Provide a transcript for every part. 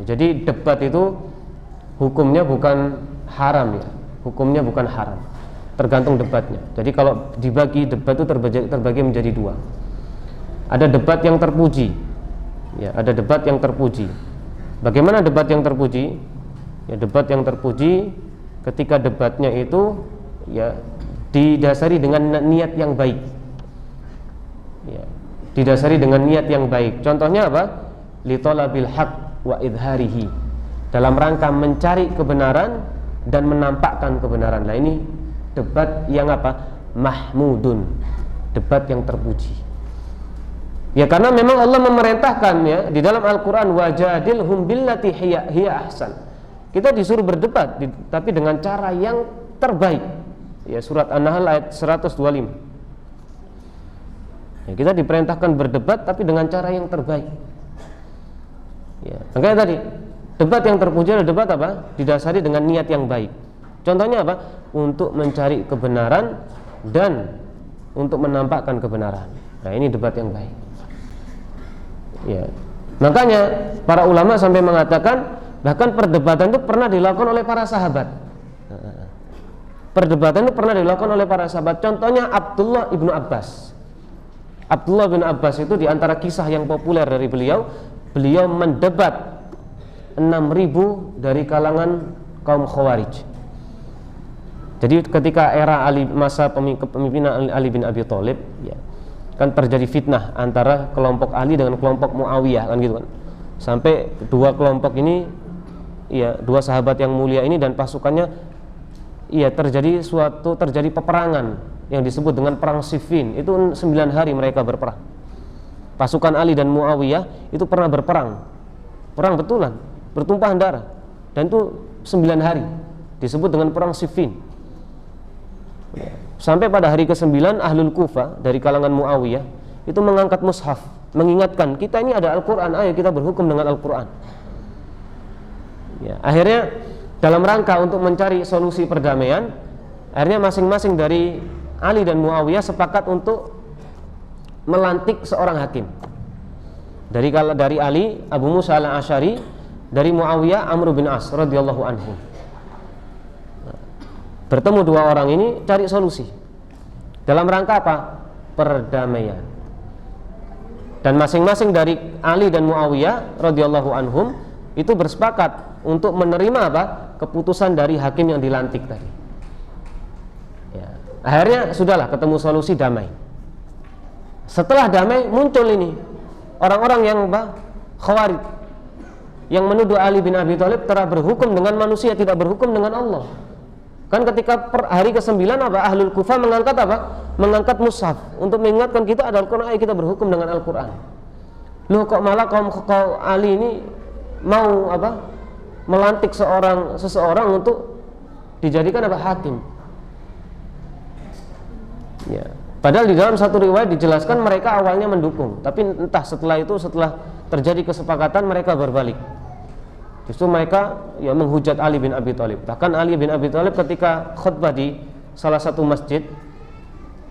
Jadi debat itu hukumnya bukan haram ya. Hukumnya bukan haram. Tergantung debatnya. Jadi kalau dibagi debat itu terbagi menjadi dua. Ada debat yang terpuji. Ya, ada debat yang terpuji. Bagaimana debat yang terpuji? Ya, debat yang terpuji ketika debatnya itu ya didasari dengan niat yang baik. Ya, didasari dengan niat yang baik. Contohnya apa? Li talabil haq wa idharihi. Dalam rangka mencari kebenaran dan menampakkan kebenaran. Nah, ini debat yang apa? Mahmudun. Debat yang terpuji. Ya, karena memang Allah memerintahkan ya di dalam Al-Qur'an wajadilhum billati hiya ahsan. Kita disuruh berdebat tapi dengan cara yang terbaik. Ya, surat An-Nahl ayat 125. Ya, kita diperintahkan berdebat tapi dengan cara yang terbaik. Ya, makanya tadi debat yang terpuji adalah debat apa? Didasari dengan niat yang baik. Contohnya apa? Untuk mencari kebenaran dan untuk menampakkan kebenaran. Nah, ini debat yang baik. Ya. Makanya para ulama sampai mengatakan bahkan perdebatan itu pernah dilakukan oleh para sahabat. Perdebatan itu pernah dilakukan oleh para sahabat. Contohnya Abdullah ibnu Abbas. Abdullah bin Abbas itu diantara kisah yang populer dari beliau mendebat 6.000 dari kalangan kaum Khawarij. Jadi ketika era masa kepemimpinan Ali bin Abi Thalib, ya, kan terjadi fitnah antara kelompok Ali dengan kelompok Muawiyah, kan gitu kan. Sampai dua kelompok ini, ya, dua sahabat yang mulia ini dan pasukannya, ya, terjadi peperangan yang disebut dengan perang Siffin. Itu 9 hari mereka berperang. Pasukan Ali dan Muawiyah itu pernah berperang, perang betulan, bertumpahan darah, dan itu 9 hari disebut dengan perang Siffin. Sampai pada hari ke-9 Ahlul Kufah dari kalangan Muawiyah itu mengangkat mushaf, mengingatkan kita ini ada Al-Quran, ayo kita berhukum dengan Al-Quran. Ya, akhirnya dalam rangka untuk mencari solusi perdamaian, akhirnya masing-masing dari Ali dan Muawiyah sepakat untuk melantik seorang hakim. Dari Ali Abu Musa al-Asy'ari, dari Muawiyah Amr bin As radhiyallahu anhu. Bertemu dua orang ini cari solusi. Dalam rangka apa? Perdamaian. Dan masing-masing dari Ali dan Muawiyah radhiyallahu anhum itu bersepakat untuk menerima apa? Keputusan dari hakim yang dilantik tadi. Ya. Akhirnya sudahlah ketemu solusi damai. Setelah damai muncul ini orang-orang yang Khawarij yang menuduh Ali bin Abi Thalib telah berhukum dengan manusia, tidak berhukum dengan Allah. Kan ketika hari ke-9 apa? Ahlul Kufah mengangkat apa? Mengangkat mushaf untuk mengingatkan kita ada Al-Quran, kita berhukum dengan Al-Quran. Loh, kok malah kaum Ali ini mau apa? Melantik seseorang untuk dijadikan apa? Hakim. Ya. Padahal di dalam satu riwayat dijelaskan mereka awalnya mendukung, tapi entah setelah terjadi kesepakatan mereka berbalik. Justru mereka ya menghujat Ali bin Abi Thalib. Bahkan Ali bin Abi Thalib ketika khutbah di salah satu masjid,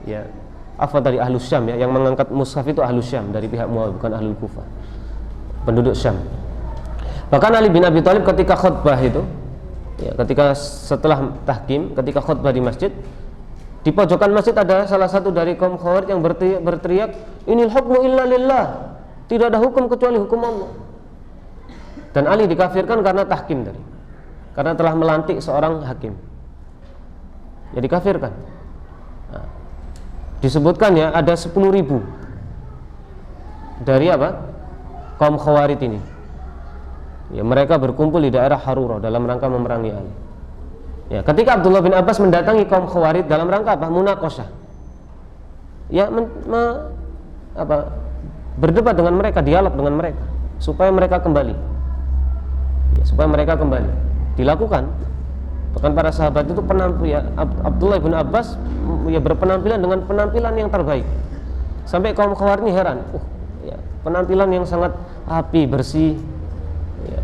ya, dari Ahlus Syam, ya, yang mengangkat mushaf itu Ahlus Syam dari pihak Muawiyah, bukan Ahlul Kufah, penduduk Syam. Bahkan Ali bin Abi Thalib ketika khutbah itu, ya, ketika setelah tahkim, ketika khutbah di masjid, di pojokan masjid ada salah satu dari kaum Khawarij yang berteriak, "Inil hukmu illa lillah." Tidak ada hukum kecuali hukum Allah. Dan Ali dikafirkan karena tahkim tadi, karena telah melantik seorang hakim. Ya, dikafirkan. Nah, disebutkan ya ada 10.000 dari apa? Kaum Khawarij ini. Ya, mereka berkumpul di daerah Harura dalam rangka memerangi Ali. Ya, ketika Abdullah bin Abbas mendatangi kaum Khawarij dalam rangka apa? Munaqashah. Ya, berdebat dengan mereka, dialog dengan mereka supaya mereka kembali. Ya, supaya mereka kembali. Dilakukan. Bahkan para sahabat itu Abdullah bin Abbas ya berpenampilan dengan penampilan yang terbaik. Sampai kaum Khawarij ini heran. Ya, penampilan yang sangat rapi, bersih. Ya,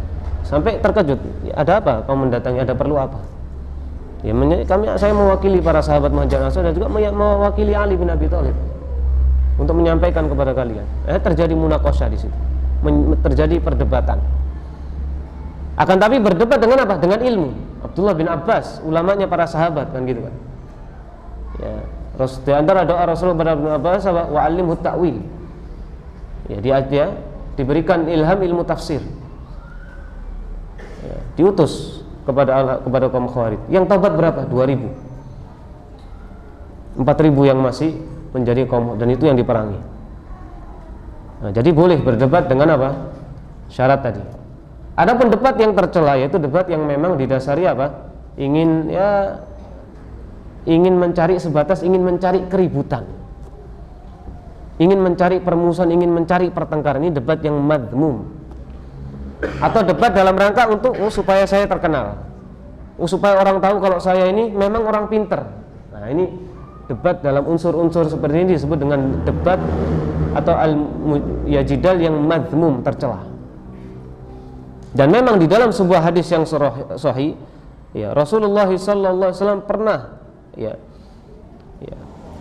sampai terkejut. Ya, ada apa? Kamu mendatangi, ada perlu apa? Ya, saya mewakili para sahabat Muhajirin Ansar dan juga mewakili Ali bin Abi Thalib untuk menyampaikan kepada kalian. Terjadi munaqashah di situ, terjadi perdebatan. Akan tapi berdebat dengan apa? Dengan ilmu. Abdullah bin Abbas, ulamanya para sahabat kan gitu kan. Ya, di antara doa Rasulullah kepada Ibnu Abbas apa? Wa'allimhu ta'wil. Ya, dia diberikan ilham ilmu tafsir. Ya, diutus kepada kaum Khawarij. Yang taubat berapa? 2000. 4000 yang masih menjadi kaum, dan itu yang diperangi. Nah, jadi boleh berdebat dengan apa? Syarat tadi. Adapun debat yang tercela, yaitu debat yang memang didasari apa? Ingin mencari sebatas ingin mencari keributan, ingin mencari permusuhan, ingin mencari pertengkaran. Ini debat yang madmum. Atau debat dalam rangka untuk supaya saya terkenal, supaya orang tahu kalau saya ini memang orang pinter. Nah, ini debat dalam unsur-unsur seperti ini disebut dengan debat atau jidal yang madmum, tercela. Dan memang di dalam sebuah hadis yang sahih, ya, Rasulullah SAW pernah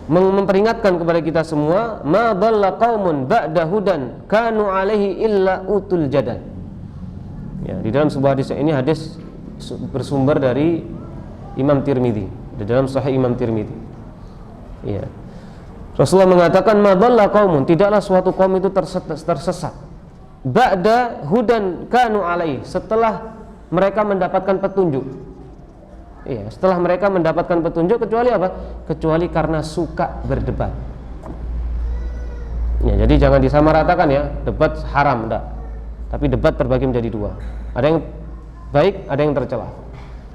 memperingatkan kepada kita semua, ma dhalla qaumun ba'da hudan kanu alaihi illa utul jadal. Ya, di dalam sebuah hadis, ini hadis bersumber dari Imam Tirmidzi, di dalam Sahih Imam Tirmidzi. Ya. Rasulullah mengatakan, ma dhalla qaumun, tidaklah suatu kaum itu tersesat ba'da hudan kanu alaihi, setelah mereka mendapatkan petunjuk. Iya, setelah mereka mendapatkan petunjuk, kecuali apa? Kecuali karena suka berdebat. Ya, jadi jangan disamaratakan ya, debat haram, enggak. Tapi debat terbagi menjadi dua. Ada yang baik, ada yang tercela.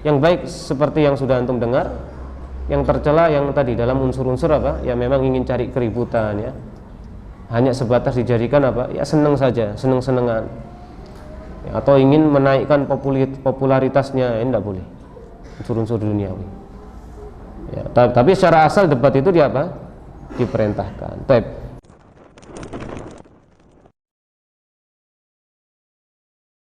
Yang baik seperti yang sudah antum dengar, yang tercela yang tadi dalam unsur-unsur apa? Ya memang ingin cari keributan ya. Hanya sebatas dijadikan apa? Ya senang saja, senang-senangan. Ya, atau ingin menaikkan popularitasnya, ini enggak boleh. Unsur-unsur duniawi. Ya, tapi secara asal debat itu dia apa? Diperintahkan. Baik.